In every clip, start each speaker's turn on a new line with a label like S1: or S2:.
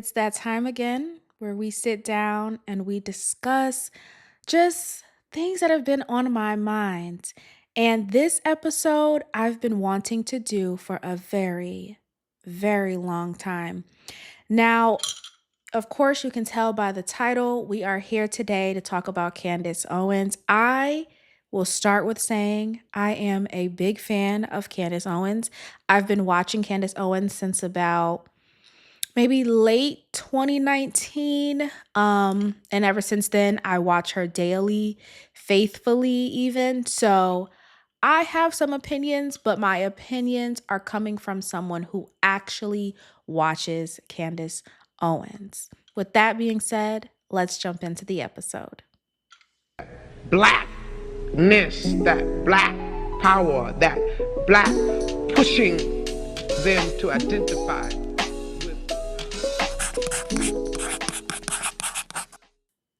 S1: It's that time again where we sit down and we discuss just things that have been on my mind. And this episode I've been wanting to do for a very, very long time. Now, of course, you can tell by the title, we are here today to talk about Candace Owens. I will start with saying I am a big fan of Candace Owens. I've been watching Candace Owens since about maybe late 2019. And ever since then, I watch her daily, faithfully, even. So I have some opinions, but my opinions are coming from someone who actually watches Candace Owens. With that being said, let's jump into the episode.
S2: Blackness, that black power, that black pushing them to identify with.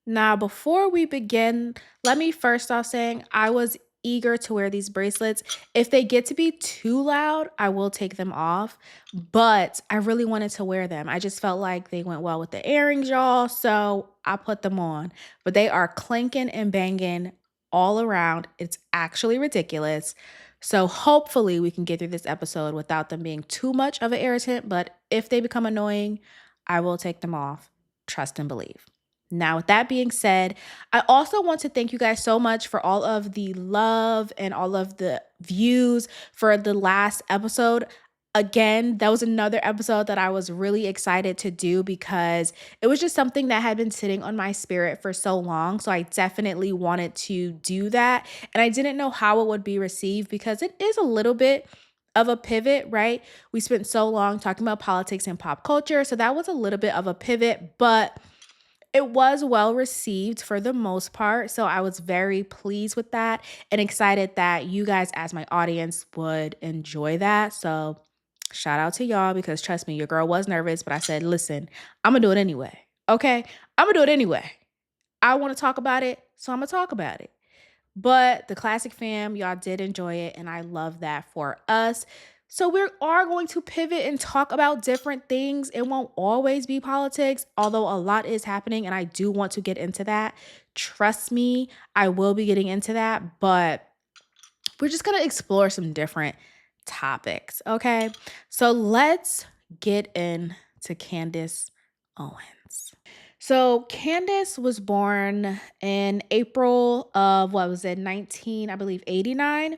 S1: Now, before we begin, let me first off saying I was eager to wear these bracelets. If they get to be too loud, I will take them off, but I really wanted to wear them. I just felt like they went well with the earrings, y'all, so I put them on. But they are clanking and banging all around. It's actually ridiculous. So hopefully we can get through this episode without them being too much of an irritant, but if they become annoying, I will take them off. Trust and believe. Now, with that being said, I also want to thank you guys so much for all of the love and all of the views for the last episode. Again, that was another episode that I was really excited to do because it was just something that had been sitting on my spirit for so long. So I definitely wanted to do that. And I didn't know how it would be received because it is a little bit of a pivot, right? We spent so long talking about politics and pop culture. So that was a little bit of a pivot, but it was well received for the most part. So I was very pleased with that and excited that you guys, as my audience, would enjoy that. So shout out to y'all because trust me, your girl was nervous, but I said, listen, I'm going to do it anyway. Okay. I'm going to do it anyway. I want to talk about it. So I'm going to talk about it. But the classic fam, y'all did enjoy it. And I love that for us. So we are going to pivot and talk about different things. It won't always be politics, although a lot is happening and I do want to get into that. Trust me, I will be getting into that, but we're just going to explore some different topics, okay? So let's get into Candace Owens. So Candace was born in April of what was it, 19, I believe 89.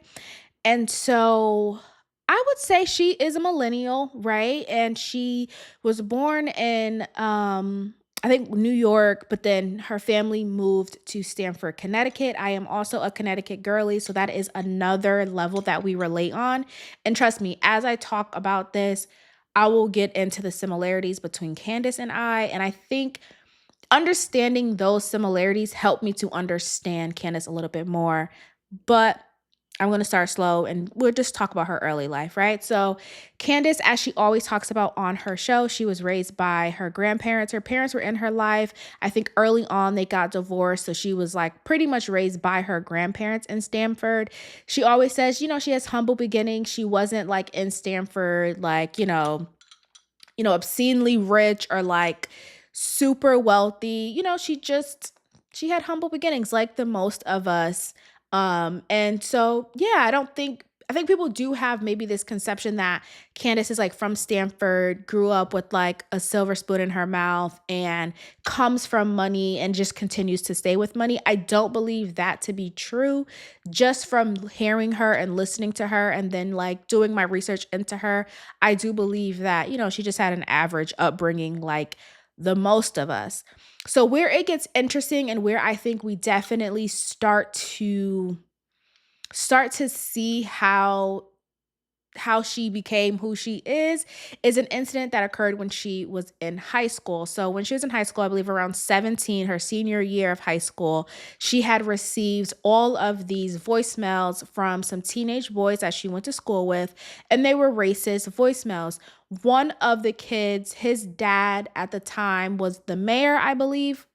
S1: And so I would say she is a millennial, right? And she was born in I think New York, but then her family moved to Stamford, Connecticut. I am also a Connecticut girly, so that is another level that we relate on. And trust me, as I talk about this, I will get into the similarities between Candace and I. And I think understanding those similarities helped me to understand Candace a little bit more. But I'm going to start slow and we'll just talk about her early life, right? So, Candace, as she always talks about on her show, she was raised by her grandparents. Her parents were in her life. I think early on they got divorced. So, she was like pretty much raised by her grandparents in Stamford. She always says, she has humble beginnings. She wasn't like in Stamford, like, obscenely rich or like super wealthy. She had humble beginnings like the most of us. And so yeah, I think people do have maybe this conception that Candace is like from Stanford, grew up with like a silver spoon in her mouth and comes from money and just continues to stay with money. I don't believe that to be true. Just from hearing her and listening to her and then like doing my research into her, I do believe that, she just had an average upbringing like the most of us. So where it gets interesting and where I think we definitely start to see how she became who she is an incident that occurred when she was in high school. So when she was in high school, I believe around 17, her senior year of high school, she had received all of these voicemails from some teenage boys that she went to school with, and they were racist voicemails. One of the kids, his dad at the time was the mayor, I believe.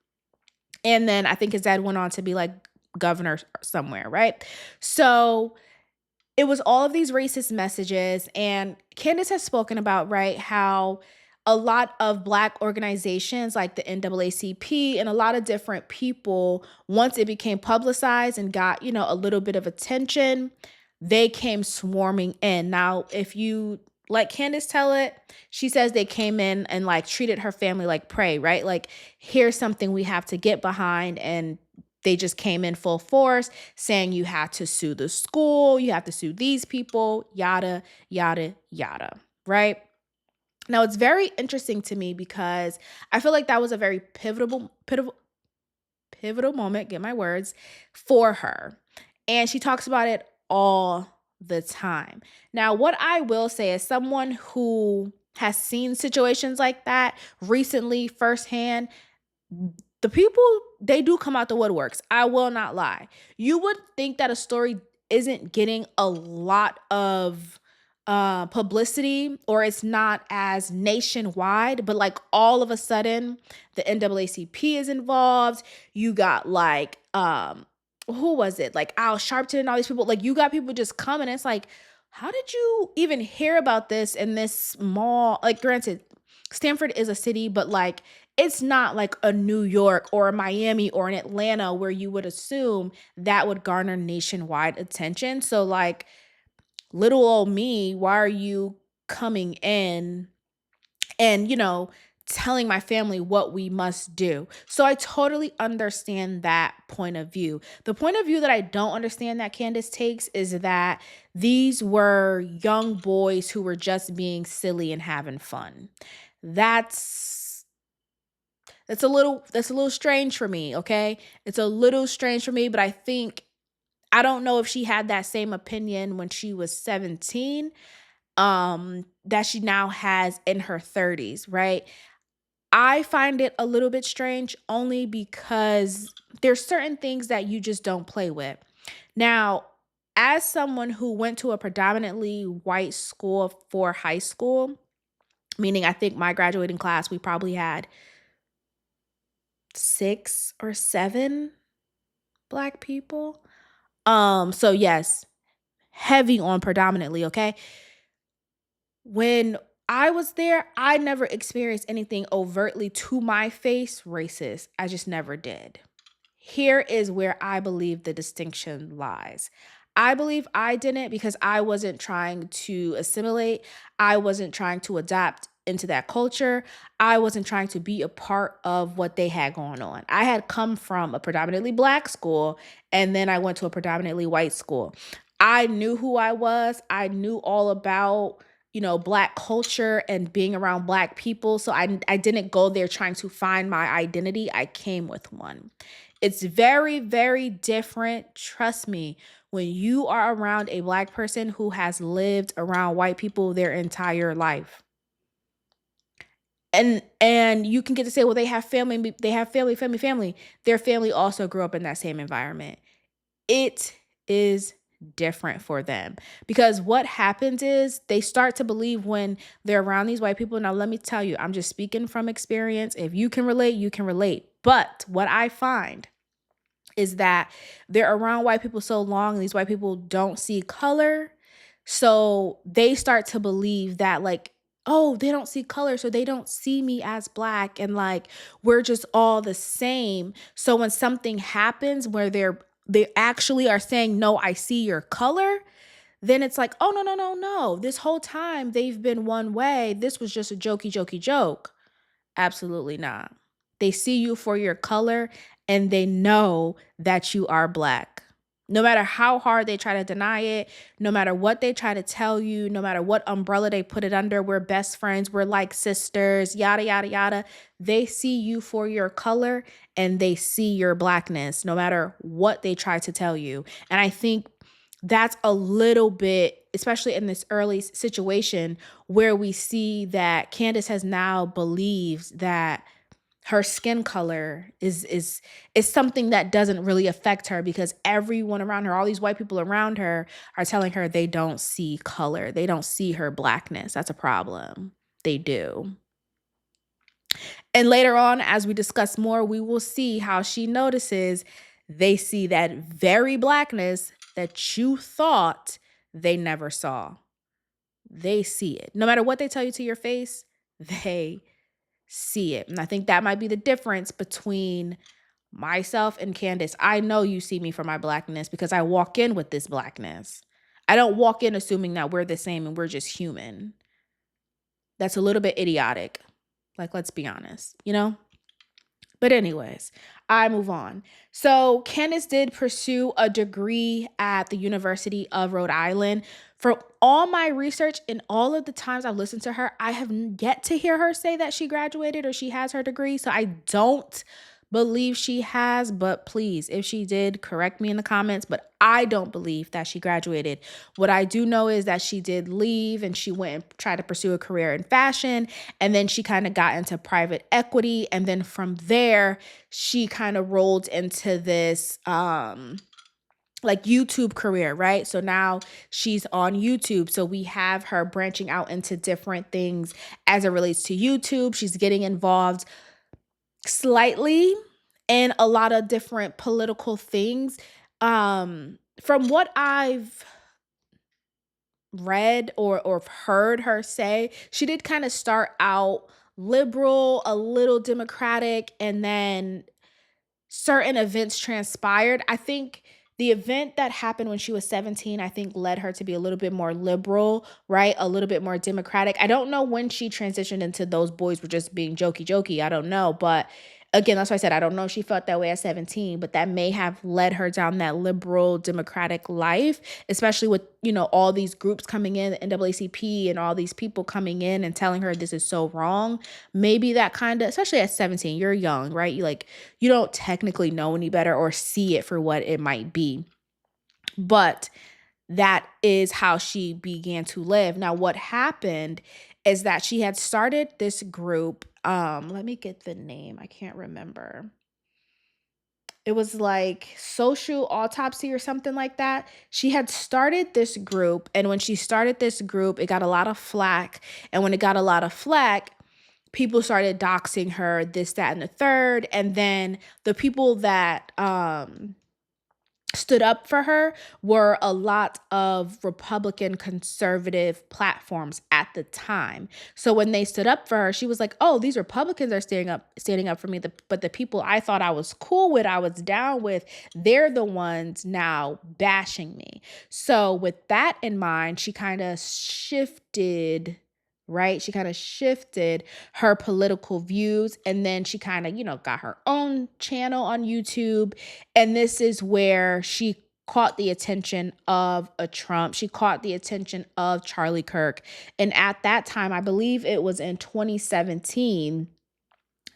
S1: And then I think his dad went on to be like governor somewhere, right? So it was all of these racist messages. And Candace has spoken about, right, how a lot of Black organizations like the NAACP and a lot of different people, once it became publicized and got, a little bit of attention, they came swarming in. Now, if you like Candace tell it, she says they came in and like treated her family like prey, right? Like, here's something we have to get behind. And they just came in full force saying you had to sue the school, you have to sue these people, yada, yada, yada, right? Now, it's very interesting to me because I feel like that was a very pivotal moment, get my words, for her. And she talks about it all the time. Now, what I will say as someone who has seen situations like that recently firsthand, the people, they do come out the woodworks. I will not lie. You would think that a story isn't getting a lot of publicity, or it's not as nationwide, but like all of a sudden the NAACP is involved. You got like who was it, like Al Sharpton and all these people, like you got people just coming. It's like, how did you even hear about this in this small, like, granted, Stanford is a city, but like it's not like a New York or a Miami or an Atlanta where you would assume that would garner nationwide attention. So like, little old me, why are you coming in and, telling my family what we must do? So I totally understand that point of view. The point of view that I don't understand that Candace takes is that these were young boys who were just being silly and having fun. That's a little strange for me, okay? It's a little strange for me, but I don't know if she had that same opinion when she was 17, that she now has in her 30s, right? I find it a little bit strange only because there's certain things that you just don't play with. Now, as someone who went to a predominantly white school for high school, meaning I think my graduating class, we probably had 6 or 7 Black people. So yes, heavy on predominantly, okay? When I was there, I never experienced anything overtly to my face racist. I just never did. Here is where I believe the distinction lies. I believe I didn't because I wasn't trying to assimilate. I wasn't trying to adapt into that culture. I wasn't trying to be a part of what they had going on. I had come from a predominantly Black school and then I went to a predominantly white school. I knew who I was. I knew all about, Black culture and being around Black people. So I didn't go there trying to find my identity. I came with one. It's very, very different, trust me, when you are around a Black person who has lived around white people their entire life. And you can get to say, well, they have family, family. Their family also grew up in that same environment. It is different for them because what happens is they start to believe when they're around these white people. Now, let me tell you, I'm just speaking from experience. If you can relate, you can relate. But what I find is that they're around white people so long and these white people don't see color. So they start to believe that, like, oh, they don't see color, so they don't see me as Black, and like we're just all the same. So when something happens where they actually are saying, no, I see your color, then it's like, oh, no, no, no, no. This whole time they've been one way. This was just a jokey, jokey joke. Absolutely not. They see you for your color and they know that you are Black. No matter how hard they try to deny it, no matter what they try to tell you, no matter what umbrella they put it under, we're best friends, we're like sisters, yada, yada, yada. They see you for your color and they see your Blackness, no matter what they try to tell you. And I think that's a little bit, especially in this early situation where we see that Candace has now believed that her skin color is something that doesn't really affect her because everyone around her, all these white people around her are telling her they don't see color. They don't see her Blackness. That's a problem. They do. And later on, as we discuss more, we will see how she notices they see that very Blackness that you thought they never saw. They see it. No matter what they tell you to your face, they see it. And I think that might be the difference between myself and Candace. I know you see me for my blackness because I walk in with this blackness. I don't walk in assuming that we're the same and we're just human. That's a little bit idiotic. Like, let's be honest, you know? But anyways, I move on. So Candace did pursue a degree at the University of Rhode Island. For all my research and all of the times I've listened to her, I have yet to hear her say that she graduated or she has her degree. So I don't believe she has, but please, if she did, correct me in the comments. But I don't believe that she graduated. What I do know is that she did leave and she went and tried to pursue a career in fashion. And then she kind of got into private equity. And then from there, she kind of rolled into this like YouTube career, right? So now she's on YouTube. So we have her branching out into different things as it relates to YouTube. She's getting involved slightly in a lot of different political things. From what I've read or heard her say, she did kind of start out liberal, a little democratic, and then certain events transpired. I think the event that happened when she was 17, I think led her to be a little bit more liberal, right? A little bit more democratic. I don't know when she transitioned into those boys were just being jokey. I don't know. But again, that's why I said I don't know if she felt that way at 17, but that may have led her down that liberal democratic life, especially with, all these groups coming in, the NAACP and all these people coming in and telling her this is so wrong. Maybe that kind of, especially at 17, you're young, right? You don't technically know any better or see it for what it might be. But that is how she began to live. Now, what happened is that she had started this group. Let me get the name. I can't remember. It was like social autopsy or something like that. She had started this group, and when she started this group, it got a lot of flack. And when it got a lot of flack, people started doxing her, this, that, and the third. And then the people that stood up for her were a lot of Republican conservative platforms at the time. So when they stood up for her, she was like, "Oh, these Republicans are standing up for me. But the people I thought I was cool with, I was down with, they're the ones now bashing me." So with that in mind, she kind of shifted. Right? She kind of shifted her political views, and then she kind of, got her own channel on YouTube. And this is where she caught the attention of a Trump. She caught the attention of Charlie Kirk. And at that time, I believe it was in 2017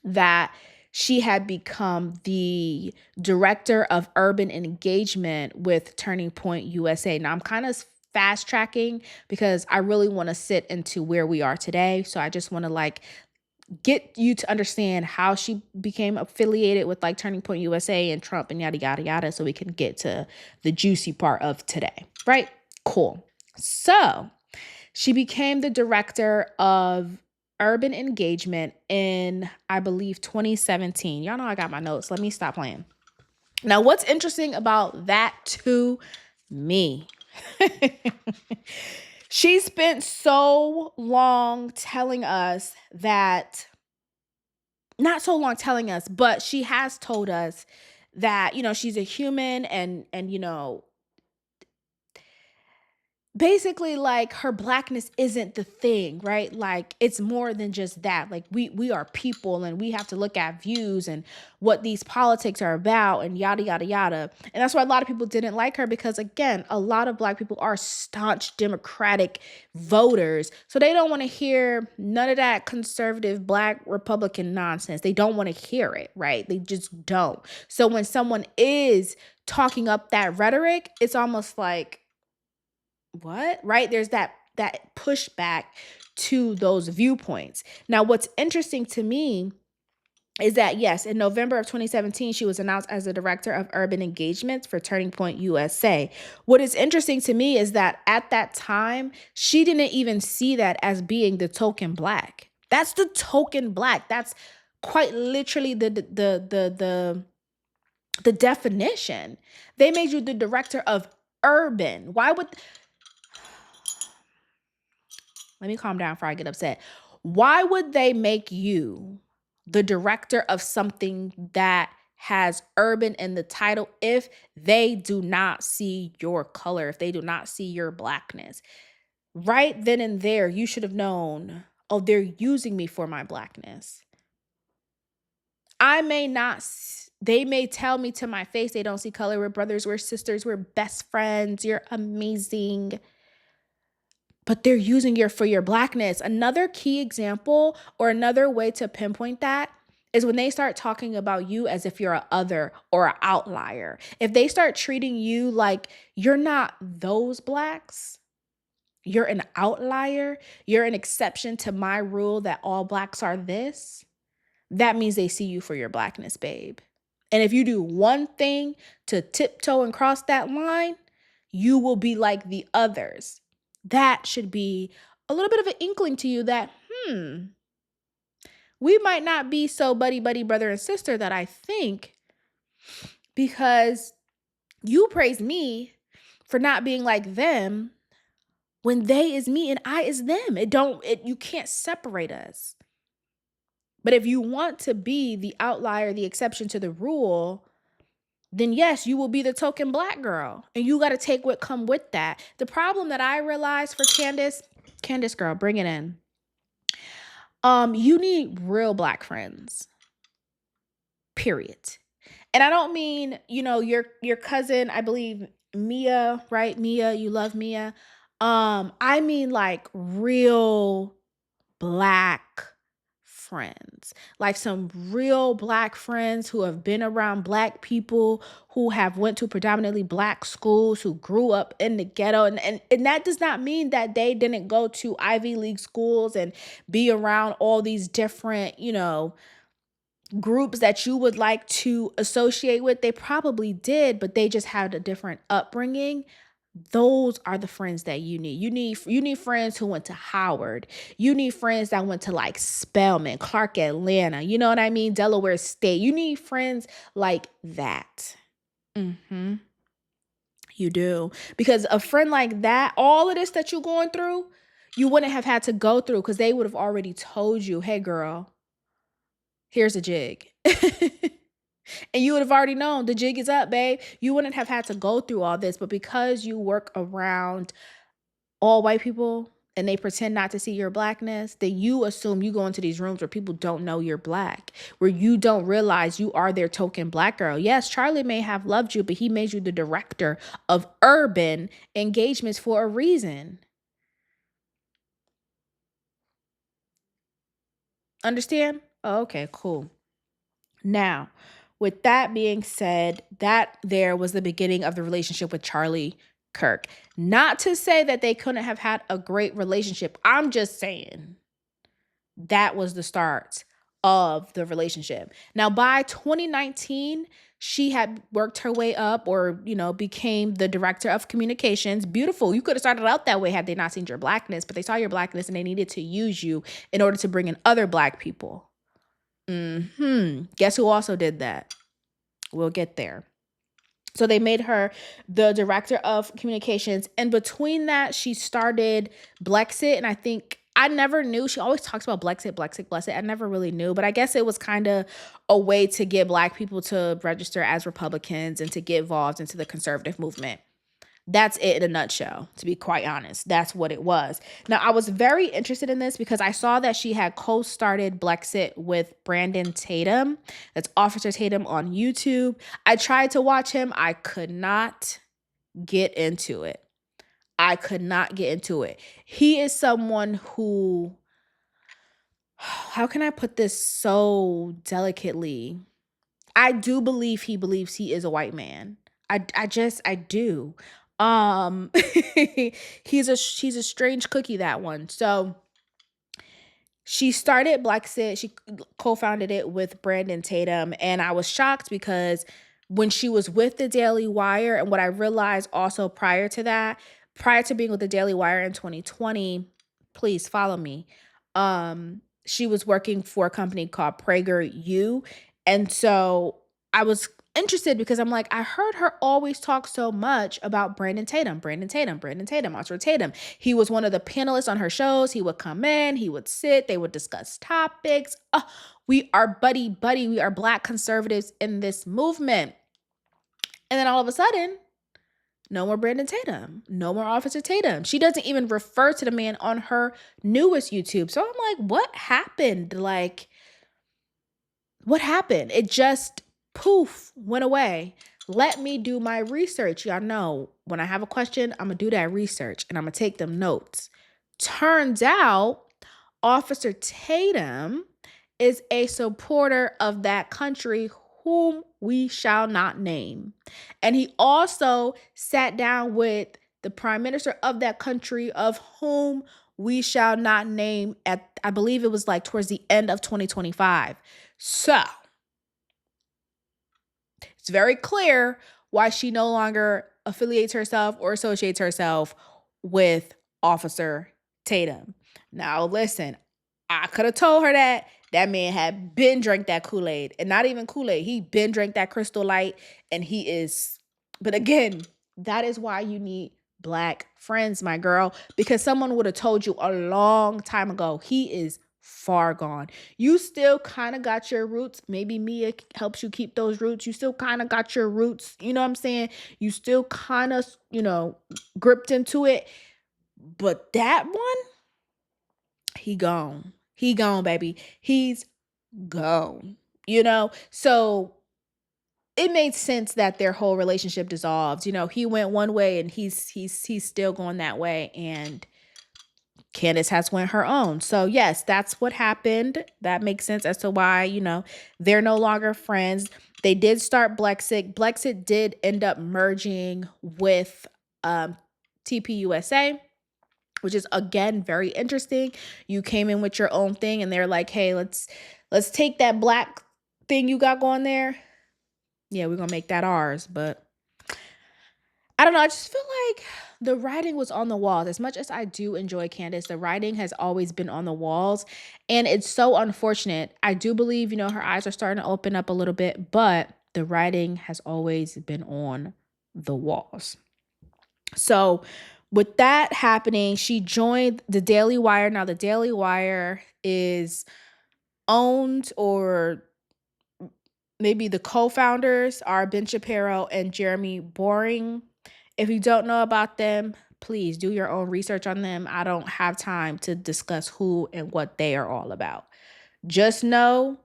S1: that she had become the director of urban engagement with Turning Point USA. Now, I'm kind of fast tracking because I really want to sit into where we are today. So I just want to get you to understand how she became affiliated with Turning Point USA and Trump and yada, yada, yada, so we can get to the juicy part of today, right? Cool. So she became the director of urban engagement in, I believe, 2017. Y'all know I got my notes. Let me stop playing. Now, what's interesting about that to me? She spent so long telling us that, not so long telling us, but she has told us that, she's a human and basically her blackness isn't the thing, right? It's more than just that. We are people and we have to look at views and what these politics are about and yada yada yada. And that's why a lot of people didn't like her, because again, a lot of Black people are staunch Democratic voters, so they don't want to hear none of that conservative Black Republican nonsense. They don't want to hear it, right? They just don't. So when someone is talking up that rhetoric, it's almost like, what? Right? There's that pushback to those viewpoints. Now, what's interesting to me is that, yes, in November of 2017, she was announced as the director of urban engagements for Turning Point USA. What is interesting to me is that at that time, she didn't even see that as being the token Black. That's the token Black. That's quite literally the definition. They made you the director of urban. Why would... Let me calm down before I get upset. Why would they make you the director of something that has urban in the title if they do not see your color, if they do not see your blackness? Right then and there, you should have known, oh, they're using me for my blackness. I may not, they may tell me to my face they don't see color. We're brothers, we're sisters, we're best friends, you're amazing. But they're using your for your blackness. Another key example or another way to pinpoint that is when they start talking about you as if you're a other or an outlier. If they start treating you like you're not those blacks, you're an outlier, you're an exception to my rule that all blacks are this, that means they see you for your blackness, babe. And if you do one thing to tiptoe and cross that line, you will be like the others. That should be a little bit of an inkling to you that, we might not be so buddy, buddy, brother, and sister that I think, because you praise me for not being like them when they is me and I is them. You can't separate us. But if you want to be the outlier, the exception to the rule, then yes, you will be the token black girl. And you got to take what come with that. The problem that I realized for Candace girl, bring it in. You need real black friends. Period. And I don't mean, your cousin, I believe Mia, right? Mia, you love Mia. I mean like real black friends, like some real black friends who have been around black people, who have went to predominantly black schools, who grew up in the ghetto. And that does not mean that they didn't go to Ivy League schools and be around all these different, groups that you would like to associate with. They probably did, but they just had a different upbringing. Those are the friends that you need. You need friends who went to Howard. You need friends that went to like Spelman, Clark Atlanta. You know what I mean? Delaware State. You need friends like that. You do. Because a friend like that, all of this that you're going through, you wouldn't have had to go through because they would have already told you, hey girl, here's a jig. And you would have already known the jig is up, babe. You wouldn't have had to go through all this. But because you work around all white people and they pretend not to see your blackness, then you assume you go into these rooms where people don't know you're black, where you don't realize you are their token black girl. Yes, Charlie may have loved you, but he made you the director of urban engagements for a reason. Understand? Oh, okay, cool. Now, with that being said, that there was the beginning of the relationship with Charlie Kirk. Not to say that they couldn't have had a great relationship. I'm just saying that was the start of the relationship. Now, by 2019, she had worked her way up or, became the director of communications. Beautiful. You could have started out that way had they not seen your blackness, but they saw your blackness and they needed to use you in order to bring in other black people. Guess who also did that? We'll get there. So they made her the director of communications. And between that, she started Blexit. And I think I never knew. She always talks about Blexit, Blexit, Blexit. I never really knew. But I guess it was kind of a way to get black people to register as Republicans and to get involved into the conservative movement. That's it in a nutshell, to be quite honest. That's what it was. Now, I was very interested in this because I saw that she had co-started Blexit with Brandon Tatum. That's Officer Tatum on YouTube. I tried to watch him. I could not get into it. He is someone who, how can I put this so delicately? I do believe he believes he is a white man. I do. She's a strange cookie, that one. So she started Blexit. She co-founded it with Brandon Tatum. And I was shocked because when she was with the Daily Wire, and what I realized also prior to that, prior to being with the Daily Wire in 2020, please follow me. She was working for a company called PragerU. And so I was interested because I'm like, I heard her always talk so much about Brandon Tatum, Brandon Tatum, Brandon Tatum, Oscar Tatum. He was one of the panelists on her shows. He would come in, he would sit, they would discuss topics. We are buddy buddy. We are Black conservatives in this movement. And then all of a sudden, no more Brandon Tatum, no more Officer Tatum. She doesn't even refer to the man on her newest YouTube. So I'm like, what happened? Like, what happened? It just poof went away. Let me do my research. Y'all know when I have a question, I'm gonna do that research and I'm gonna take them notes. Turns out Officer Tatum is a supporter of that country whom we shall not name. And he also sat down with the prime minister of that country of whom we shall not name at, I believe it was like towards the end of 2025. So it's very clear why she no longer affiliates herself or associates herself with Officer Tatum. Now, listen, I could have told her that man had been drank that Kool-Aid, and not even Kool-Aid. He been drank that Crystal Light, and he is. But again, that is why you need Black friends, my girl, because someone would have told you a long time ago. He is far gone. You still kind of got your roots. Maybe Mia helps you keep those roots. You still kind of got your roots. You know what I'm saying? You still kind of, gripped into it. But that one, he gone. He gone, baby. He's gone. So it made sense that their whole relationship dissolved. He went one way and he's still going that way, and Candace has went her own. So yes, that's what happened. That makes sense as to why, they're no longer friends. They did start Blexit. Blexit did end up merging with TPUSA, which is again very interesting. You came in with your own thing and they're like, hey, let's take that Black thing you got going there. Yeah, we're gonna make that ours. But I don't know. I just feel like the writing was on the walls. As much as I do enjoy Candace, the writing has always been on the walls. And it's so unfortunate. I do believe, her eyes are starting to open up a little bit, but the writing has always been on the walls. So with that happening, she joined the Daily Wire. Now, the Daily Wire is owned, or maybe the co-founders are Ben Shapiro and Jeremy Boring. If you don't know about them, please do your own research on them. I don't have time to discuss who and what they are all about. Just know,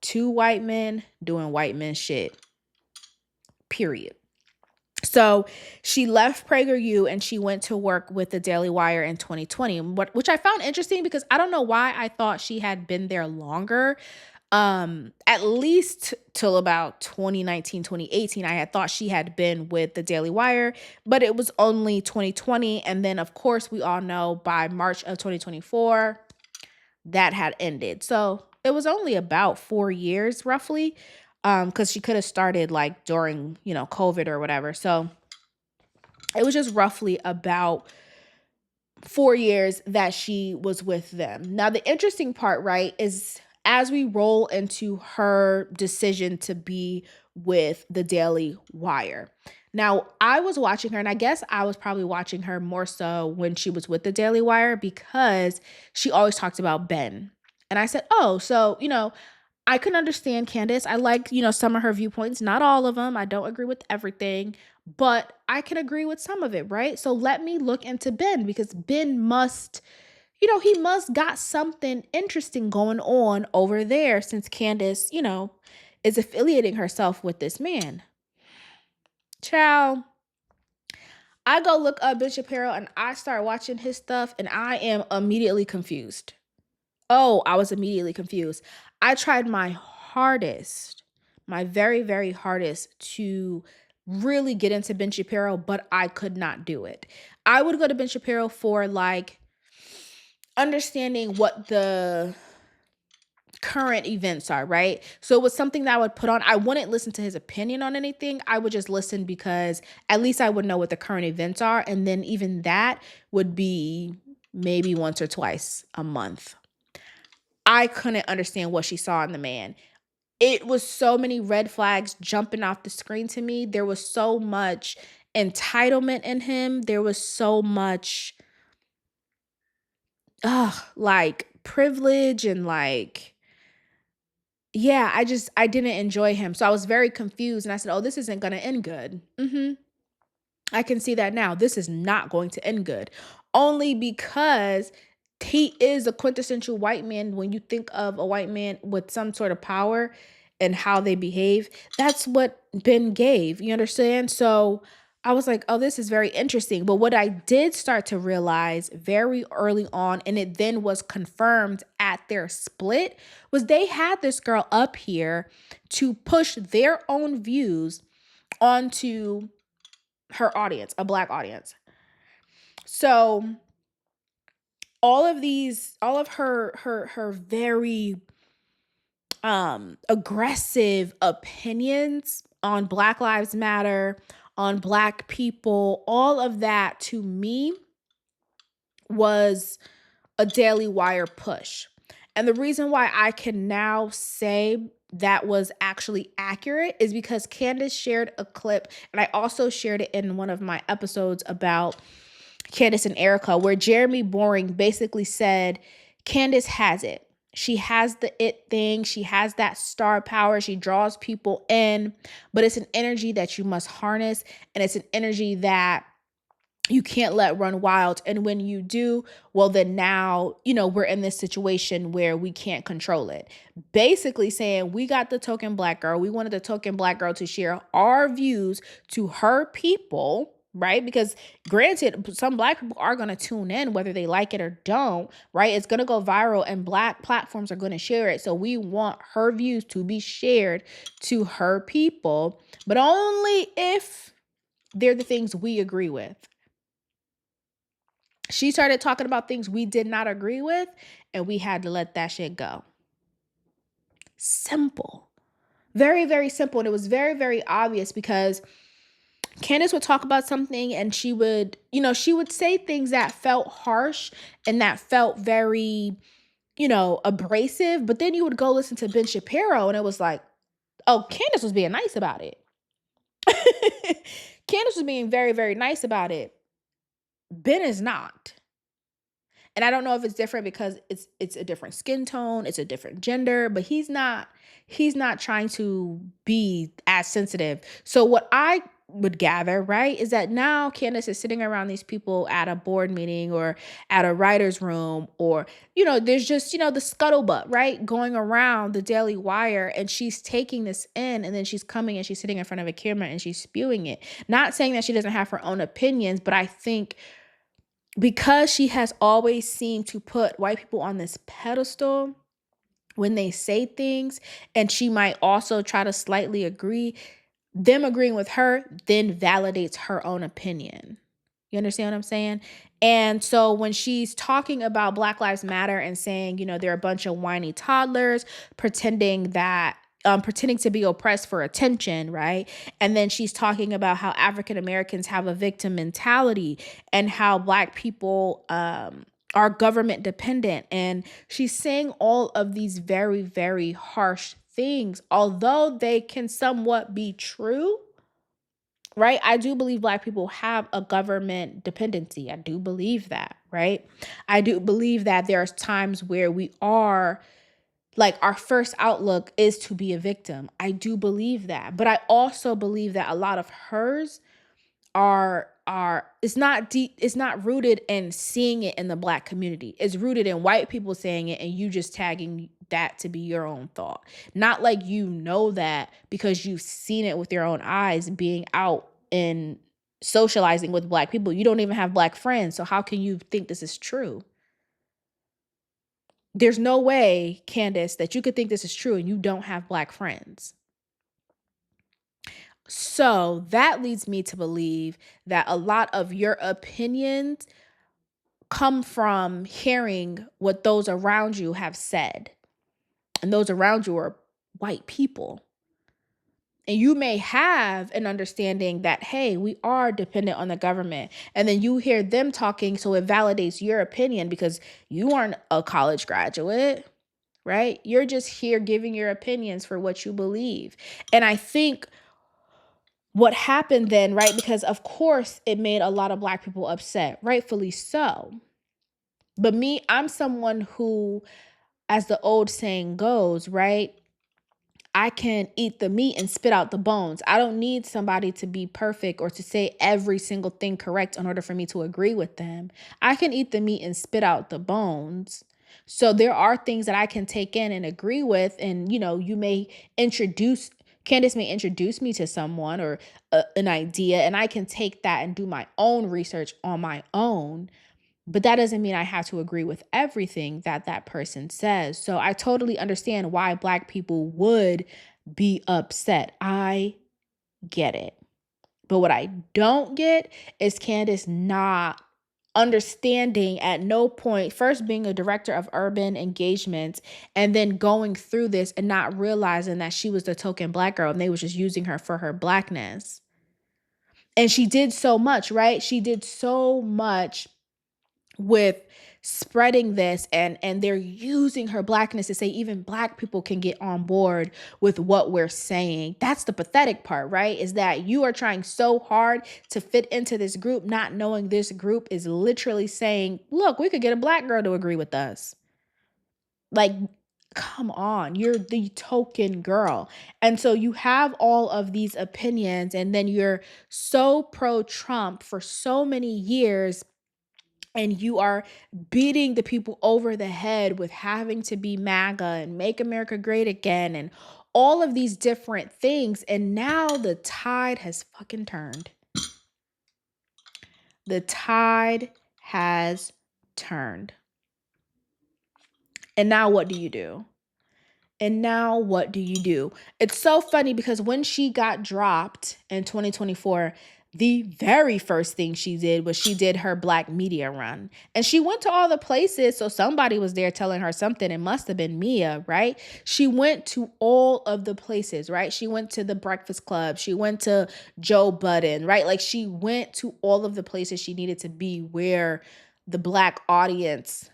S1: two white men doing white men shit. Period. So she left PragerU and she went to work with the Daily Wire in 2020, which I found interesting because I don't know why I thought she had been there longer. At least till about 2019, 2018, I had thought she had been with the Daily Wire, but it was only 2020. And then, of course, we all know by March of 2024, that had ended. So it was only about 4 years roughly, because she could have started like during, COVID or whatever. So it was just roughly about 4 years that she was with them. Now, the interesting part, right, is as we roll into her decision to be with the Daily Wire. Now, I was watching her, and I guess I was probably watching her more so when she was with the Daily Wire because she always talked about Ben. And I said, oh, so, I can understand Candace. I like, some of her viewpoints, not all of them. I don't agree with everything, but I can agree with some of it, right? So let me look into Ben because Ben must, he must got something interesting going on over there since Candace, is affiliating herself with this man. Child, I go look up Ben Shapiro and I start watching his stuff and I am immediately confused. Oh, I was immediately confused. I tried my hardest, my very, very hardest to really get into Ben Shapiro, but I could not do it. I would go to Ben Shapiro for like understanding what the current events are, right? So it was something that I would put on. I wouldn't listen to his opinion on anything. I would just listen because at least I would know what the current events are. And then even that would be maybe once or twice a month. I couldn't understand what she saw in the man. it was so many red flags jumping off the screen to me. There was so much entitlement in him. There was so much like privilege and like, yeah, I didn't enjoy him. So I was very confused and I said, "Oh, this isn't going to end good." I can see that now. This is not going to end good. Only because he is a quintessential white man. When you think of a white man with some sort of power and how they behave, that's what Ben gave. You understand? So I was like, oh, this is very interesting. But what I did start to realize very early on, and it then was confirmed at their split, was they had this girl up here to push their own views onto her audience, a black audience. So all of her very aggressive opinions on Black Lives Matter, on black people, all of that to me was a Daily Wire push. And the reason why I can now say that was actually accurate is because Candace shared a clip, and I also shared it in one of my episodes about Candace and Erica, where Jeremy Boring basically said, Candace has it. She has the it thing. She has that star power. She draws people in, but it's an energy that you must harness. And it's an energy that you can't let run wild. And when you do, well, then now, we're in this situation where we can't control it. Basically saying we got the token black girl. We wanted the token black girl to share our views to her people, right? Because granted, some black people are going to tune in whether they like it or don't, right? It's going to go viral and black platforms are going to share it. So we want her views to be shared to her people, but only if they're the things we agree with. She started talking about things we did not agree with, and we had to let that shit go. Simple. Very, very simple. And it was very, very obvious because Candace would talk about something and she would say things that felt harsh and that felt very, abrasive. But then you would go listen to Ben Shapiro and it was like, oh, Candace was being nice about it. Candace was being very, very nice about it. Ben is not. And I don't know if it's different because it's a different skin tone, it's a different gender, but he's not trying to be as sensitive. So what I would gather, right, is that now Candace is sitting around these people at a board meeting or at a writer's room, or, there's just, the scuttlebutt, right, going around the Daily Wire, and she's taking this in, and then she's coming and she's sitting in front of a camera and she's spewing it. Not saying that she doesn't have her own opinions, but I think because she has always seemed to put white people on this pedestal when they say things, and she might also try to slightly agree, them agreeing with her then validates her own opinion. You understand what I'm saying? And so when she's talking about Black Lives Matter and saying, they're a bunch of whiny toddlers pretending to be oppressed for attention, right? And then she's talking about how African Americans have a victim mentality and how Black people are government dependent. And she's saying all of these very, very harsh things, although they can somewhat be true, right? I do believe Black people have a government dependency. I do believe that, right? I do believe that there's times where we are, like, our first outlook is to be a victim. I do believe that. But I also believe that a lot of hers are it's not rooted in seeing it in the Black community. It's rooted in white people saying it and you just tagging that to be your own thought. Not like that because you've seen it with your own eyes being out and socializing with Black people. You don't even have Black friends. So how can you think this is true? There's no way, Candace, that you could think this is true and you don't have Black friends. So that leads me to believe that a lot of your opinions come from hearing what those around you have said. And those around you are white people. And you may have an understanding that, hey, we are dependent on the government. And then you hear them talking, so it validates your opinion because you aren't a college graduate. right? You're just here giving your opinions for what you believe. And I think what happened then, right? Because of course it made a lot of Black people upset, rightfully so. But me, I'm someone who, as the old saying goes, right? I can eat the meat and spit out the bones. I don't need somebody to be perfect or to say every single thing correct in order for me to agree with them. I can eat the meat and spit out the bones. So there are things that I can take in and agree with. And, you may Candace may introduce me to someone or an idea, and I can take that and do my own research on my own. But that doesn't mean I have to agree with everything that that person says. So I totally understand why Black people would be upset. I get it. But what I don't get is Candace not understanding at no point, first being a director of urban engagement and then going through this and not realizing that she was the token Black girl and they was just using her for her Blackness. And she did so much, right? She did so much with spreading this, and they're using her Blackness to say even Black people can get on board with what we're saying. That's the pathetic part, right? Is that you are trying so hard to fit into this group, not knowing this group is literally saying, look, we could get a Black girl to agree with us. Like, come on, you're the token girl. And so you have all of these opinions, and then you're so pro Trump for so many years, and you are beating the people over the head with having to be MAGA and make America great again and all of these different things. And now the tide has fucking turned. The tide has turned. And now what do you do? And now what do you do? It's so funny because when she got dropped in 2024, the very first thing she did was she did her Black media run. And she went to all the places, so somebody was there telling her something. It must have been Mia, right? She went to all of the places, right? She went to the Breakfast Club. She went to Joe Budden, right? Like, she went to all of the places she needed to be where the Black audience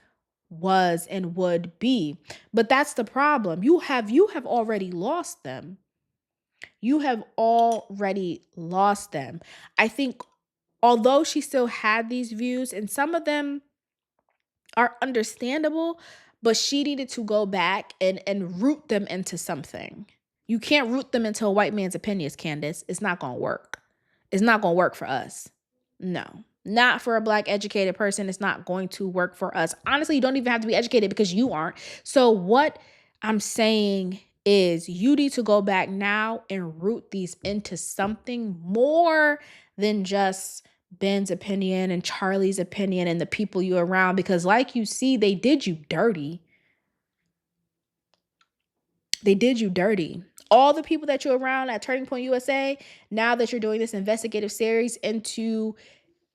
S1: was and would be. But that's the problem. You have already lost them. You have already lost them. I think although she still had these views, and some of them are understandable, but she needed to go back and root them into something. You can't root them into a white man's opinions, Candace. It's not going to work. It's not going to work for us. No, not for a Black educated person. It's not going to work for us. Honestly, you don't even have to be educated because you aren't. So what I'm saying is you need to go back now and root these into something more than just Ben's opinion and Charlie's opinion and the people you're around, because like you see, they did you dirty. They did you dirty. All the people that you're around at Turning Point USA, now that you're doing this investigative series into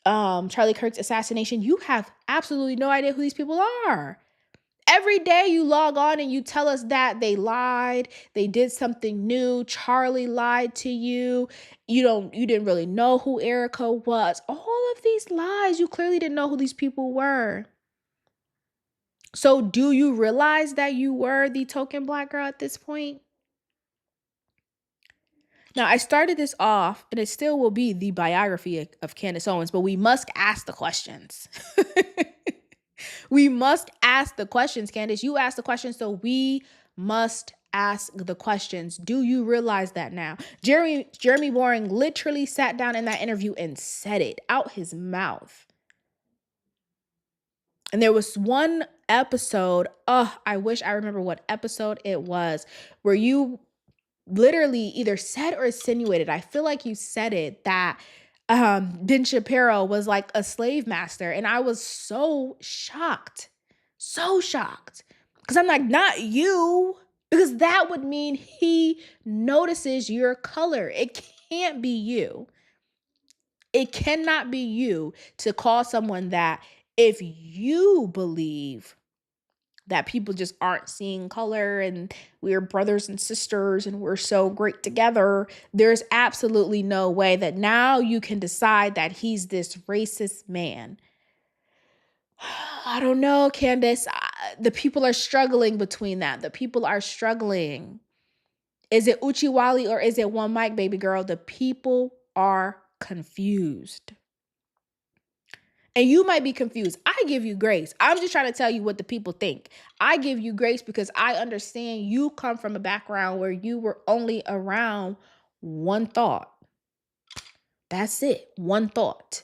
S1: Charlie Kirk's assassination, you have absolutely no idea who these people are. Every day you log on and you tell us that they lied, they did something new, Charlie lied to you, you didn't really know who Erica was. All of these lies, you clearly didn't know who these people were. So do you realize that you were the token Black girl at this point? Now, I started this off, and it still will be the biography of Candace Owens, but we must ask the questions. We must ask the questions, Candace. You asked the questions, so we must ask the questions. Do you realize that now? Jeremy Boring literally sat down in that interview and said it out his mouth. And there was one episode, I wish I remember what episode it was, where you literally either said or insinuated, I feel like you said it, that Ben Shapiro was like a slave master. And I was so shocked. So shocked. Because I'm like, not you. Because that would mean he notices your color. It can't be you. It cannot be you to call someone that if you believe that people just aren't seeing color and we're brothers and sisters and we're so great together, there's absolutely no way that now you can decide that he's this racist man. I don't know, Candace. The people are struggling between that. The people are struggling. Is it Uchiwali or is it one mic, baby girl? The people are confused. And you might be confused. I give you grace. I'm just trying to tell you what the people think. I give you grace because I understand you come from a background where you were only around one thought. That's it, one thought.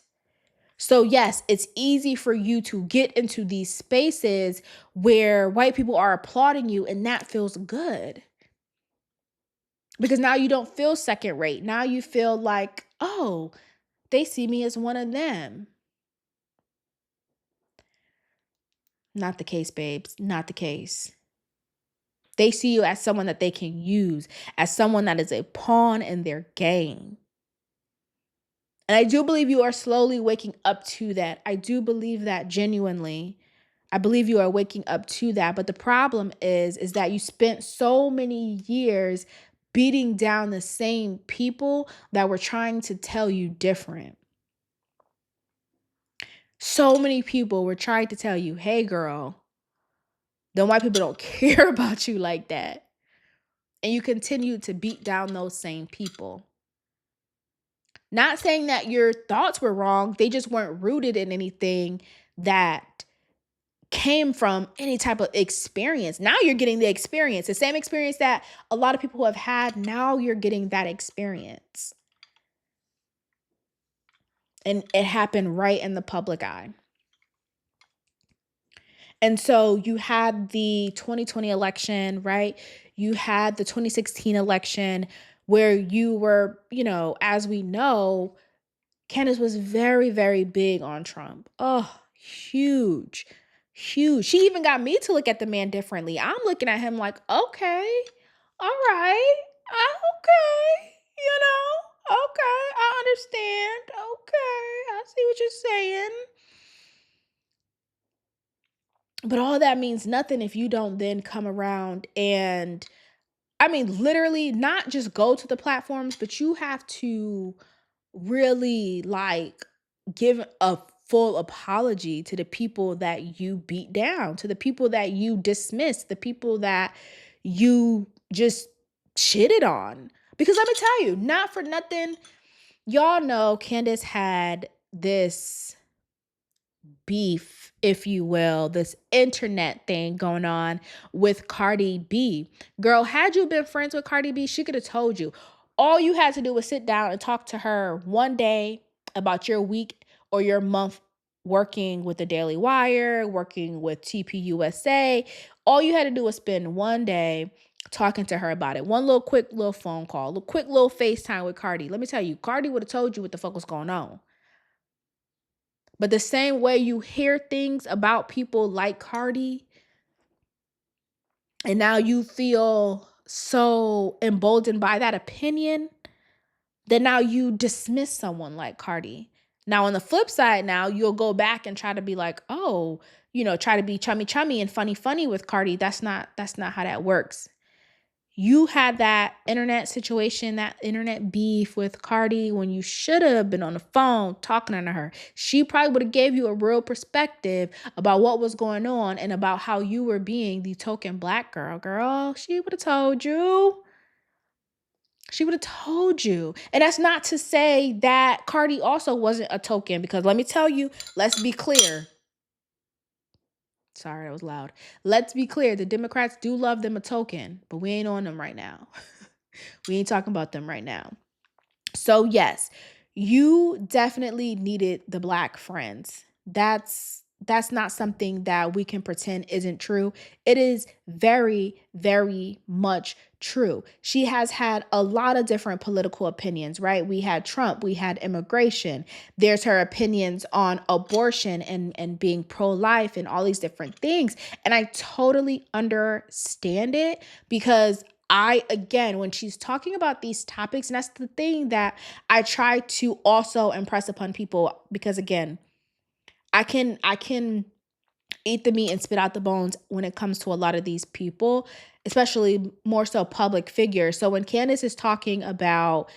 S1: So yes, it's easy for you to get into these spaces where white people are applauding you, and that feels good. Because now you don't feel second rate. Now you feel like, oh, they see me as one of them. Not the case, babes. Not the case. They see you as someone that they can use, as someone that is a pawn in their game. And I do believe you are slowly waking up to that. I do believe that genuinely. I believe you are waking up to that. But the problem is that you spent so many years beating down the same people that were trying to tell you different. So many people were trying to tell you, hey, girl, the white people don't care about you like that. And you continue to beat down those same people. Not saying that your thoughts were wrong. They just weren't rooted in anything that came from any type of experience. Now you're getting the experience, the same experience that a lot of people have had. Now you're getting that experience. And it happened right in the public eye. And so you had the 2020 election, right? You had the 2016 election where you were, as we know, Candace was very, very big on Trump. Oh, huge, huge. She even got me to look at the man differently. I'm looking at him like, okay, all right, okay, okay, I understand. Okay, I see what you're saying. But all that means nothing if you don't then come around and, literally not just go to the platforms, but you have to really give a full apology to the people that you beat down, to the people that you dismissed, the people that you just shitted on. Because let me tell you, not for nothing, y'all know Candace had this beef, if you will, this internet thing going on with Cardi B. Girl, had you been friends with Cardi B, she could have told you. All you had to do was sit down and talk to her one day about your week or your month working with the Daily Wire, working with TPUSA. All you had to do was spend one day talking to her about it. One little quick little phone call, a quick little FaceTime with Cardi. Let me tell you, Cardi would have told you what the fuck was going on. But the same way you hear things about people like Cardi, and now you feel so emboldened by that opinion, then now you dismiss someone like Cardi. Now on the flip side, now you'll go back and try to be like, oh, try to be chummy and funny with Cardi. That's not how that works. You had that internet situation, that internet beef with Cardi when you should have been on the phone talking to her. She probably would have gave you a real perspective about what was going on and about how you were being the token black girl. Girl, she would have told you. She would have told you. And that's not to say that Cardi also wasn't a token, because let me tell you, let's be clear. Sorry, that was loud. Let's be clear. The Democrats do love them a token, but we ain't on them right now. We ain't talking about them right now. So yes, you definitely needed the black friends. That's not something that we can pretend isn't true. It is very, very much true. She has had a lot of different political opinions, right? We had Trump, we had immigration. There's her opinions on abortion and being pro-life and all these different things. And I totally understand it, because when she's talking about these topics, and that's the thing that I try to also impress upon people, because again, I can eat the meat and spit out the bones when it comes to a lot of these people, especially more so public figures. So when Candace is talking about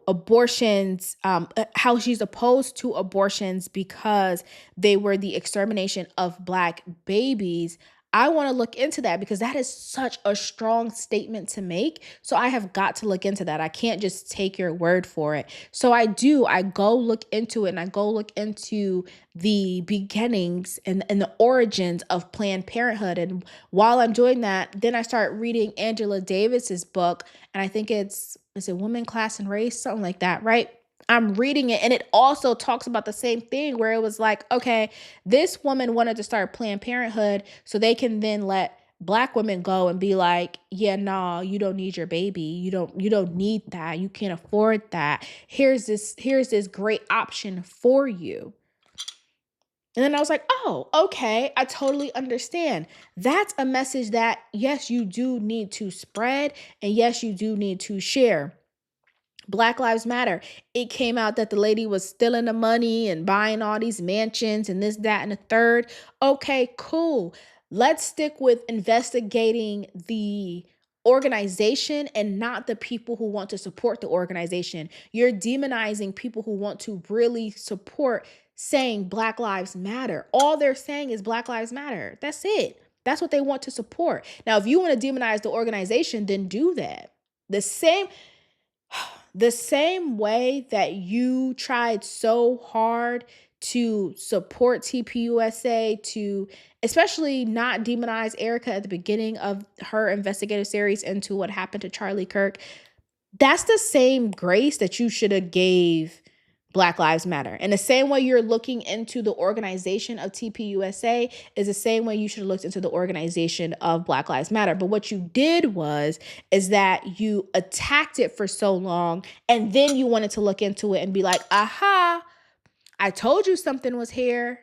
S1: abortions, how she's opposed to abortions because they were the extermination of Black babies. I want to look into that because that is such a strong statement to make. So I have got to look into that. I can't just take your word for it. So I go look into it, and I go look into the beginnings and the origins of Planned Parenthood. And while I'm doing that, then I start reading Angela Davis's book, and I think is it Women, Class, and Race, something like that, right? I'm reading it, and it also talks about the same thing where it was like, okay, this woman wanted to start Planned Parenthood so they can then let Black women go and be like, yeah, no, you don't need your baby. You don't need that. You can't afford that. Here's this great option for you. And then I was like, oh, okay, I totally understand. That's a message that, yes, you do need to spread, and yes, you do need to share. Black Lives Matter. It came out that the lady was stealing the money and buying all these mansions and this, that, and the third. Okay, cool. Let's stick with investigating the organization and not the people who want to support the organization. You're demonizing people who want to really support saying Black Lives Matter. All they're saying is Black Lives Matter. That's it. That's what they want to support. Now, if you want to demonize the organization, then do that. The same way that you tried so hard to support TPUSA, to especially not demonize Erica at the beginning of her investigative series into what happened to Charlie Kirk, that's the same grace that you should have gave Black Lives Matter. And the same way you're looking into the organization of TPUSA is the same way you should have looked into the organization of Black Lives Matter. But what you did is that you attacked it for so long, and then you wanted to look into it and be like, aha, I told you something was here.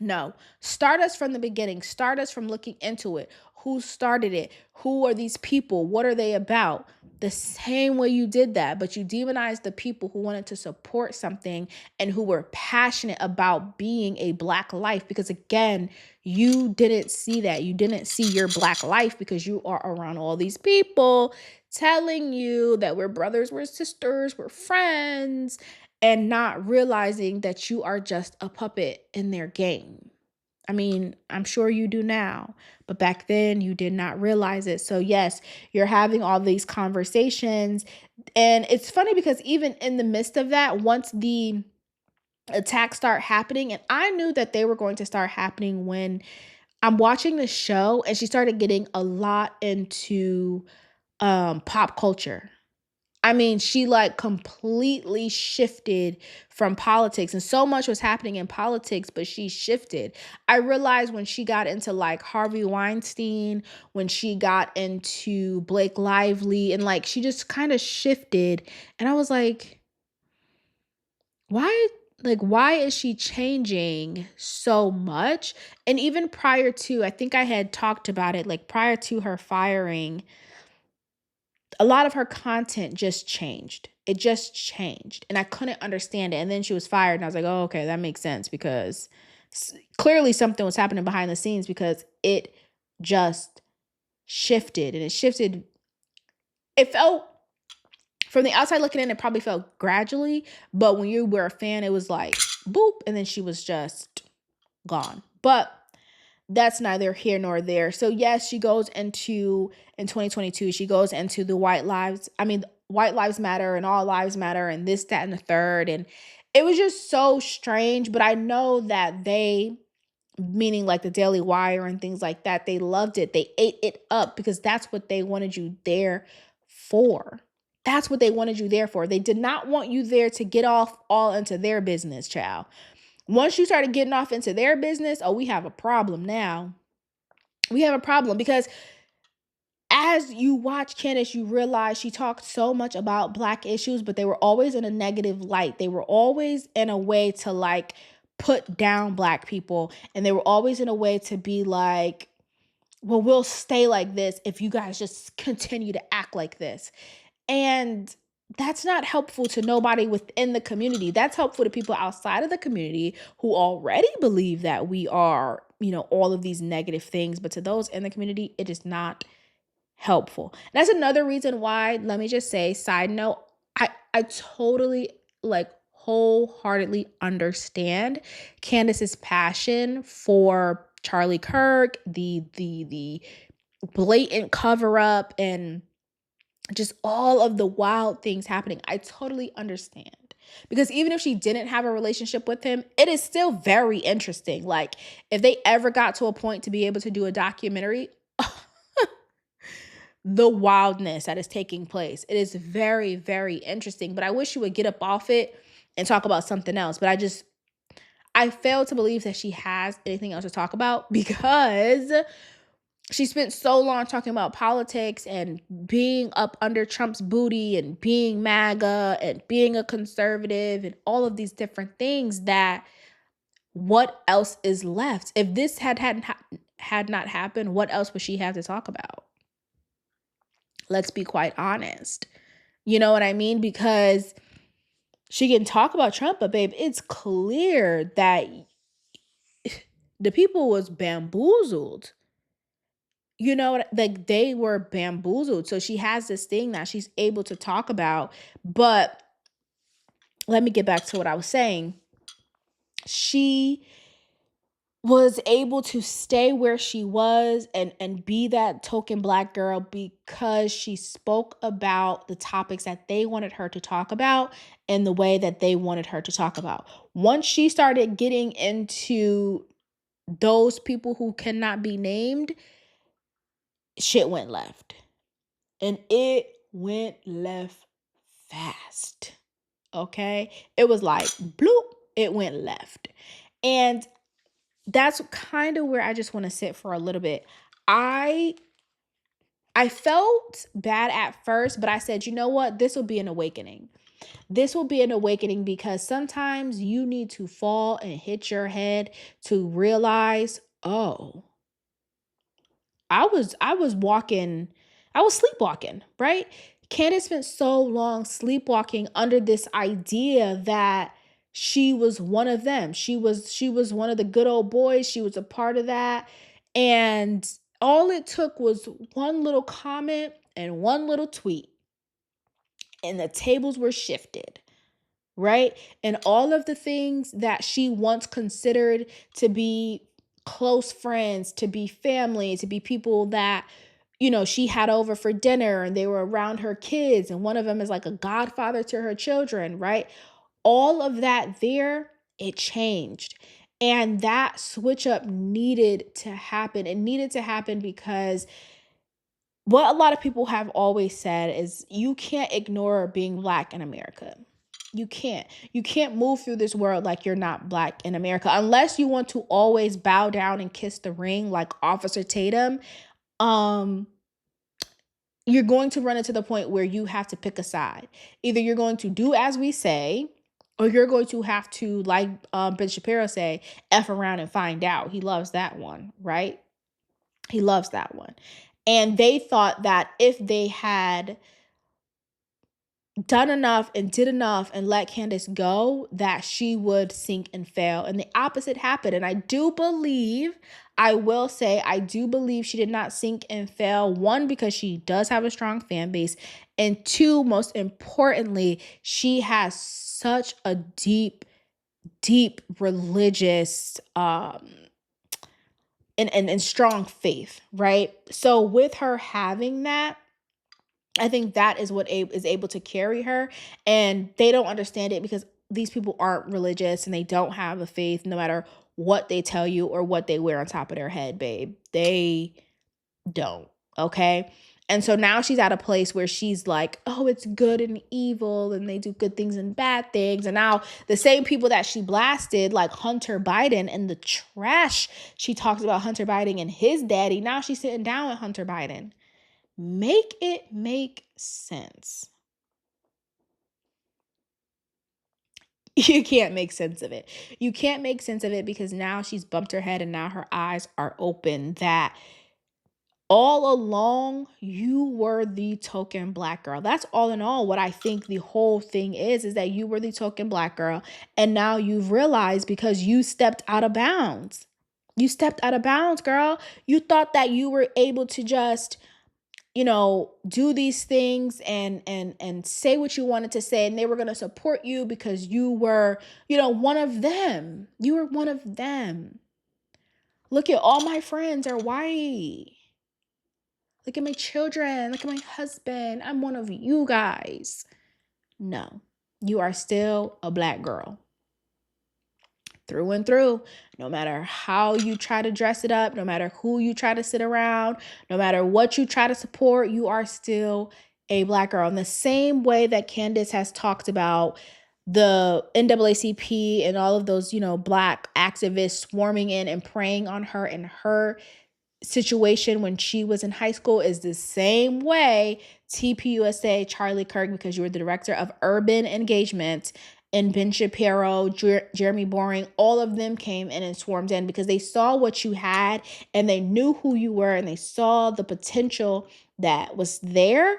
S1: No, start us from the beginning. Start us from looking into it. Who started it? Who are these people? What are they about? The same way you did that, but you demonized the people who wanted to support something and who were passionate about being a Black life. Because again, you didn't see that. You didn't see your Black life because you are around all these people telling you that we're brothers, we're sisters, we're friends, and not realizing that you are just a puppet in their game. I mean, I'm sure you do now, but back then you did not realize it. So yes, you're having all these conversations, and it's funny because even in the midst of that, once the attacks start happening, and I knew that they were going to start happening when I'm watching the show, and she started getting a lot into pop culture. I mean, she like completely shifted from politics, and so much was happening in politics, but she shifted. I realized when she got into like Harvey Weinstein, when she got into Blake Lively, and like she just kind of shifted. And I was like, why? Like, why is she changing so much? And even prior to, I think I had talked about it, like prior to her firing, a lot of her content just changed. It just changed. And I couldn't understand it. And then she was fired. And I was like, oh, okay, that makes sense because clearly something was happening behind the scenes because it just shifted. And it shifted. It felt, from the outside looking in, it probably felt gradually. But when you were a fan, it was like, boop. And then she was just gone. But that's neither here nor there. So yes, she goes into, in 2022, she goes into the white lives matter and all lives matter and this, that, and the third. And it was just so strange. But I know that they, meaning like the Daily Wire and things like that, they loved it. They ate it up because that's what they wanted you there for. That's what they wanted you there for. They did not want you there to get off all into their business, child. Once you started getting off into their business, oh, we have a problem now. We have a problem because as you watch Candace, you realize she talked so much about Black issues, but they were always in a negative light. They were always in a way to like put down Black people. And they were always in a way to be like, well, we'll stay like this if you guys just continue to act like this. And that's not helpful to nobody within the community. That's helpful to people outside of the community who already believe that we are, all of these negative things. But to those in the community, it is not helpful. That's another reason why, let me just say, side note, I totally like wholeheartedly understand Candace's passion for Charlie Kirk, the blatant cover up and just all of the wild things happening. I totally understand. Because even if she didn't have a relationship with him, it is still very interesting. Like, if they ever got to a point to be able to do a documentary, the wildness that is taking place, it is very, very interesting. But I wish she would get up off it and talk about something else. But I fail to believe that she has anything else to talk about because she spent so long talking about politics and being up under Trump's booty and being MAGA and being a conservative and all of these different things that what else is left? If this had not happened, what else would she have to talk about? Let's be quite honest. You know what I mean? Because she can talk about Trump, but babe, it's clear that the people was bamboozled. You know, like they were bamboozled. So she has this thing that she's able to talk about. But let me get back to what I was saying. She was able to stay where she was and be that token Black girl because she spoke about the topics that they wanted her to talk about in the way that they wanted her to talk about. Once she started getting into those people who cannot be named, shit went left. And it went left fast. Okay? It was like bloop, it went left. And that's kind of where I just want to sit for a little bit. I felt bad at first, but I said, you know what? This will be an awakening. This will be an awakening because sometimes you need to fall and hit your head to realize, oh, I was sleepwalking, right? Candace spent so long sleepwalking under this idea that she was one of them. She was one of the good old boys. She was a part of that. And all it took was one little comment and one little tweet. And the tables were shifted, right? And all of the things that she once considered to be close friends, to be family, to be people that, you know, she had over for dinner and they were around her kids, and one of them is like a godfather to her children, right? All of that there, it changed. And that switch up needed to happen. It needed to happen because what a lot of people have always said is you can't ignore being Black in America. You can't. You can't move through this world like you're not Black in America unless you want to always bow down and kiss the ring like Officer Tatum. Um you're going to run into the point where you have to pick a side. Either you're going to do as we say, or you're going to have to, like Ben Shapiro say, F around and find out. He loves that one, right? He loves that one. And they thought that if they had done enough and did enough and let Candace go, that she would sink and fail. And the opposite happened. And I will say, I do believe she did not sink and fail. One, because she does have a strong fan base. And two, most importantly, she has such a deep, deep religious and strong faith, right? So with her having that, I think that is what is able to carry her. And they don't understand it because these people aren't religious and they don't have a faith no matter what they tell you or what they wear on top of their head, babe. They don't. Okay. And so now she's at a place where she's like, oh, it's good and evil and they do good things and bad things. And now the same people that she blasted, like Hunter Biden and the trash she talks about Hunter Biden and his daddy, now she's sitting down with Hunter Biden. Make it make sense. You can't make sense of it. You can't make sense of it because now she's bumped her head and now her eyes are open that all along you were the token Black girl. That's all in all what I think the whole thing is that you were the token Black girl. And now you've realized because you stepped out of bounds. You stepped out of bounds, girl. You thought that you were able to just do these things and say what you wanted to say, and they were going to support you because you were, one of them. You were one of them. Look at all my friends are white. Look at my children. Look at my husband. I'm one of you guys. No, you are still a Black girl. Through and through. No matter how you try to dress it up, no matter who you try to sit around, no matter what you try to support, you are still a Black girl. In the same way that Candace has talked about the NAACP and all of those, Black activists swarming in and preying on her and her situation when she was in high school, is the same way TPUSA, Charlie Kirk, because you were the director of urban engagement, and Ben Shapiro, Jeremy Boring, all of them came in and swarmed in because they saw what you had and they knew who you were and they saw the potential that was there,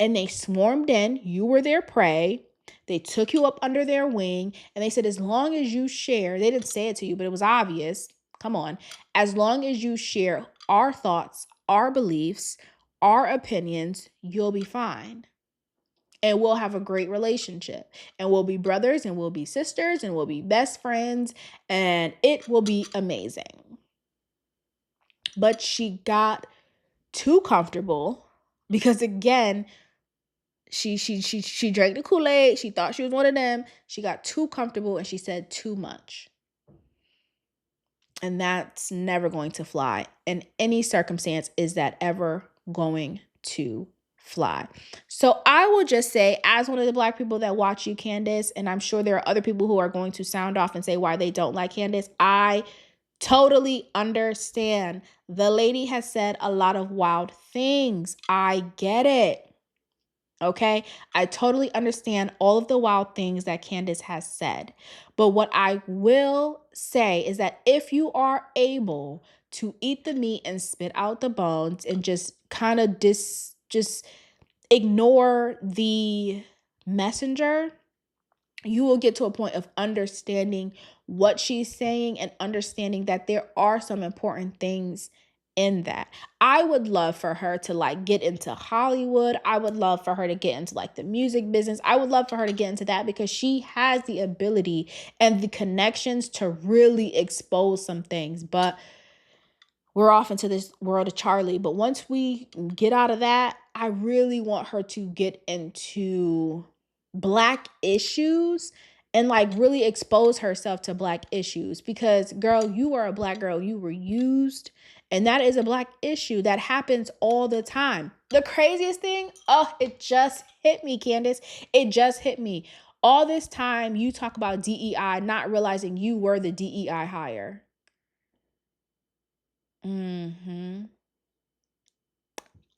S1: and they swarmed in. You were their prey. They took you up under their wing and they said, as long as you share, they didn't say it to you, but it was obvious. Come on. As long as you share our thoughts, our beliefs, our opinions, you'll be fine. And we'll have a great relationship. And we'll be brothers and we'll be sisters and we'll be best friends. And it will be amazing. But she got too comfortable because, again, she drank the Kool-Aid. She thought she was one of them. She got too comfortable and she said too much. And that's never going to fly. In any circumstance, is that ever going to fly? So I will just say, as one of the Black people that watch you, Candace, and I'm sure there are other people who are going to sound off and say why they don't like Candace, I totally understand. The lady has said a lot of wild things. I get it. Okay, I totally understand all of the wild things that Candace has said. But what I will say is that if you are able to eat the meat and spit out the bones and just kind of just ignore the messenger, you will get to a point of understanding what she's saying and understanding that there are some important things in that. I would love for her to get into Hollywood. I would love for her to get into the music business. I would love for her to get into that because she has the ability and the connections to really expose some things. But we're off into this world of Charlie. But once we get out of that, I really want her to get into Black issues and really expose herself to Black issues, because girl, you are a Black girl. You were used, and that is a Black issue that happens all the time. The craziest thing, it just hit me, Candace. It just hit me. All this time you talk about DEI, not realizing you were the DEI hire.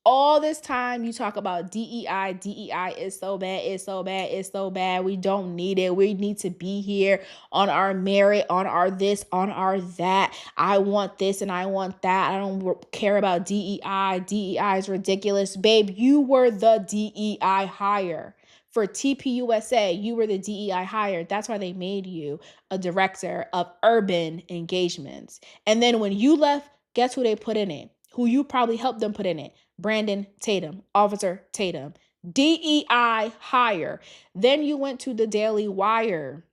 S1: All this time you talk about DEI. DEI is so bad. It's so bad. It's so bad. We don't need it. We need to be here on our merit, on our this, on our that. I want this and I want that. I don't care about DEI. DEI is ridiculous. Babe, you were the DEI hire. For TPUSA, you were the DEI hire. That's why they made you a director of urban engagements. And then when you left, guess who they put in it? Who you probably helped them put in it? Brandon Tatum, Officer Tatum, DEI hire. Then you went to the Daily Wire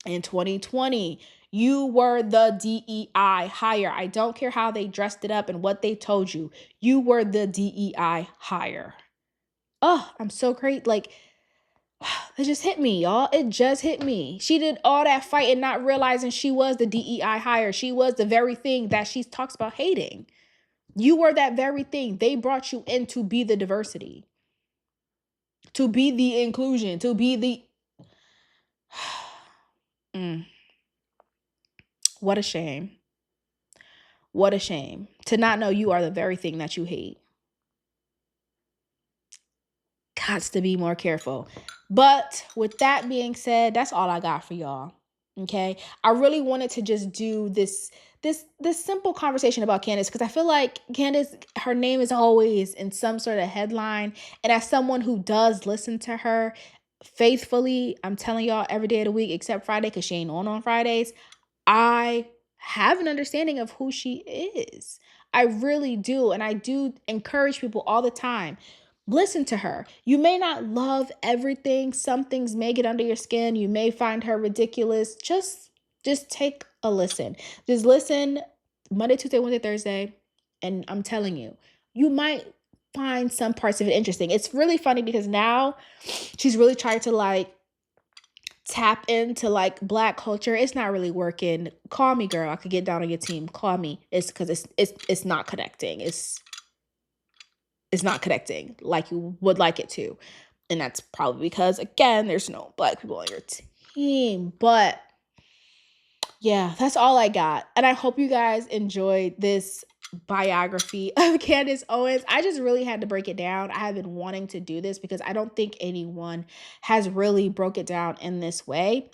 S1: in 2020. You were the DEI hire. I don't care how they dressed it up and what they told you. You were the DEI hire. Oh, I'm so great. It just hit me, y'all. It just hit me. She did all that fighting, not realizing she was the DEI hire. She was the very thing that she talks about hating. You were that very thing. They brought you in to be the diversity, to be the inclusion, to be the... What a shame. What a shame to not know you are the very thing that you hate. Gots to be more careful. But with that being said, that's all I got for y'all. Okay, I really wanted to just do this simple conversation about Candace because I feel like Candace, her name is always in some sort of headline. And as someone who does listen to her faithfully, I'm telling y'all, every day of the week except Friday, because she ain't on Fridays, I have an understanding of who she is. I really do. And I do encourage people all the time. Listen to her. You may not love everything. Some things may get under your skin. You may find her ridiculous. Just take a listen. Just listen Monday, Tuesday, Wednesday, Thursday. And I'm telling you, you might find some parts of it interesting. It's really funny because now she's really trying to like tap into like Black culture. It's not really working. Call me, girl. I could get down on your team. Call me. It's because it's not connecting. It's not connecting like you would like it to. And that's probably because, again, there's no Black people on your team. But yeah, that's all I got. And I hope you guys enjoyed this biography of Candace Owens. I just really had to break it down. I have been wanting to do this because I don't think anyone has really broke it down in this way.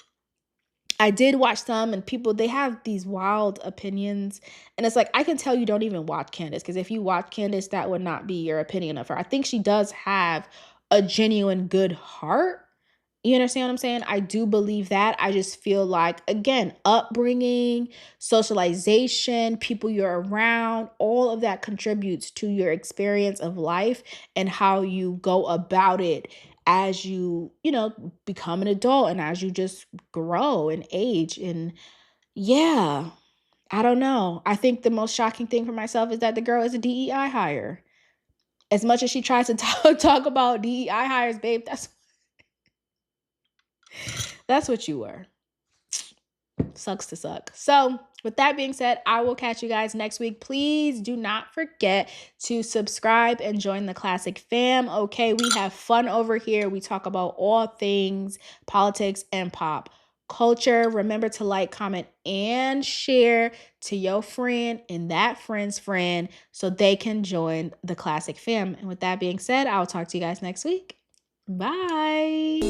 S1: I did watch some, and people, they have these wild opinions. And it's like, I can tell you don't even watch Candace, because if you watch Candace, that would not be your opinion of her. I think she does have a genuine good heart. You understand what I'm saying? I do believe that. I just feel like, again, upbringing, socialization, people you're around, all of that contributes to your experience of life and how you go about it as you become an adult and as you just grow and age. And yeah, I don't know. I think the most shocking thing for myself is that the girl is a DEI hire. As much as she tries to talk about DEI hires, babe, that's what you were. Sucks to suck. So with that being said, I will catch you guys next week. Please do not forget to subscribe and join the Classic Fam. Okay, we have fun over here. We talk about all things politics and pop culture. Remember to like, comment, and share to your friend and that friend's friend so they can join the Classic Fam. And with that being said, I'll talk to you guys next week. Bye.